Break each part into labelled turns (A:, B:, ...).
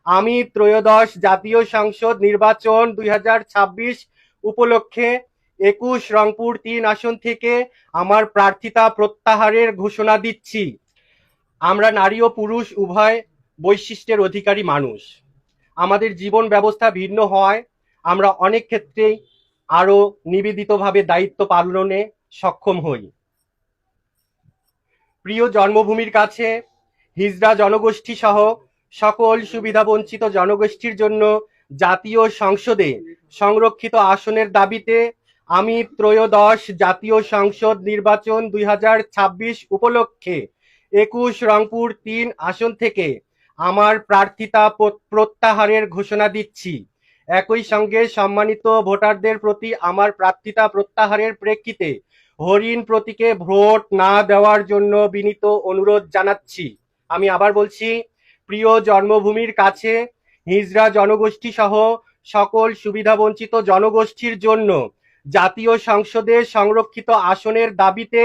A: আমি ত্রয়োদশ জাতীয় সংসদ নির্বাচন 2026 উপলক্ষে 21 রংপুর 3 আসন থেকে আমার প্রার্থিতা প্রত্যাহারের ঘোষণা দিচ্ছি। আমরা নারী ও পুরুষ উভয় বৈশিষ্ট্যের অধিকারী মানুষ। আমাদের জীবন ব্যবস্থা ভিন্ন হয়, আমরা অনেক ক্ষেত্রেই আরো নিবেদিতভাবে দায়িত্ব পালনে সক্ষম হই। প্রিয় জন্মভূমির কাছে হিজড়া জনগোষ্ঠী সহ সকল সুবিধাবঞ্চিত জনগোষ্ঠীর জন্য জাতীয় সংসদে সংরক্ষিত আসনের দাবিতে আমি ত্রয়োদশ জাতীয় সংসদ নির্বাচন 2026 উপলক্ষে 21 রংপুর 3 আসন থেকে আমার প্রার্থিতা প্রত্যাহারের ঘোষণা দিচ্ছি। একই সঙ্গে সম্মানিত ভোটারদের প্রতি আমার প্রার্থিতা প্রত্যাহারের প্রেক্ষিতে হরিণ প্রতীকে ভোট না দেওয়ার জন্য বিনীত অনুরোধ জানাচ্ছি। আমি আবার বলছি, প্রিয় জন্মভূমির কাছে হিজড়া জনগোষ্ঠী সহ সকল সুবিধাবঞ্চিত জনগোষ্ঠীর জন্য জাতীয় সংসদে সংরক্ষিত আসনের দাবিতে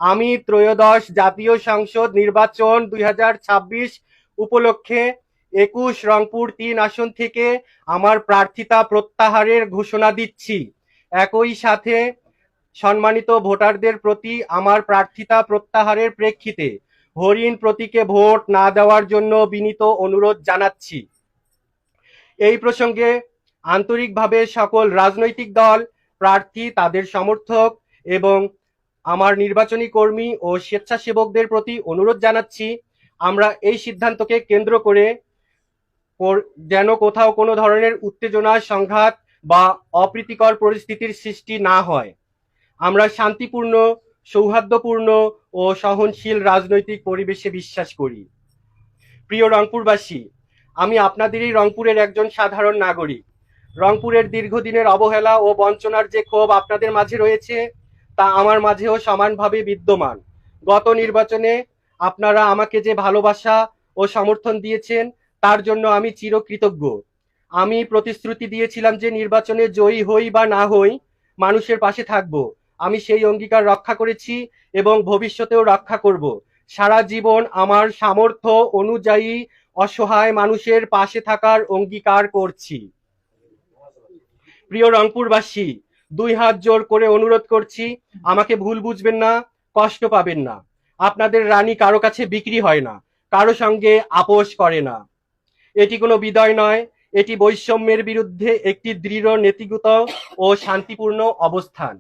A: আমি ত্রয়োদশ জাতীয় সংসদ নির্বাচন 2026 উপলক্ষে 21 রংপুর 3 আসন থেকে আমার প্রার্থিতা প্রত্যাহারের ঘোষণা দিচ্ছি। একই সাথে সম্মানিত ভোটারদের প্রতি আমার প্রার্থিতা প্রত্যাহারের প্রেক্ষিতে হরিণ প্রতীকে ভোট না দেওয়ার জন্য বিনীত অনুরোধ জানাচ্ছি। এই প্রসঙ্গে আন্তরিকভাবে সকল রাজনৈতিক দল, প্রার্থী, তাদের সমর্থক এবং আমার নির্বাচনী কর্মী ও স্বেচ্ছাসেবকদের প্রতি অনুরোধ জানাচ্ছি, আমরা এই সিদ্ধান্তকে কেন্দ্র করে যেন কোথাও কোনো ধরনের উত্তেজনা, সংঘাত বা অপ্রীতিকর পরিস্থিতির সৃষ্টি না হয়। আমরা শান্তিপূর্ণ, সৌহার্দ্যপূর্ণ ও সহনশীল রাজনৈতিক পরিবেশে বিশ্বাস করি। প্রিয় রংপুরবাসী, আমি আপনাদেরই রংপুরের একজন সাধারণ নাগরিক। রংপুরের দীর্ঘদিনের অবহেলা ও বঞ্চনার যে ক্ষোভ আপনাদের মাঝে রয়েছে, তা আমার মাঝেও সমানভাবে বিদ্যমান। গত নির্বাচনে আপনারা আমাকে যে ভালোবাসা ও সমর্থন দিয়েছেন, তার জন্য আমি চিরকৃতজ্ঞ। আমি প্রতিশ্রুতি দিয়েছিলাম যে নির্বাচনে জয়ী হই বা না হই, মানুষের পাশে থাকব। আমি সেই অঙ্গীকার রক্ষা করেছি এবং ভবিষ্যতেও রক্ষা করব। সারা জীবন আমার সামর্থ্য অনুযায়ী অসহায় মানুষের পাশে থাকার অঙ্গীকার করছি। প্রিয় রংপুরবাসী, 2 হাত জোর করে অনুরোধ করছি, আমাকে ভুল বুঝবেন না, কষ্ট পাবেন না। আপনাদের রানী কারো কাছে বিক্রি হয় না, কারো সঙ্গে আপোষ করে না। এটি কোনো বিদায় নয়, এটি বৈষম্যের বিরুদ্ধে একটি দৃঢ় নীতিগত ও শান্তিপূর্ণ অবস্থান।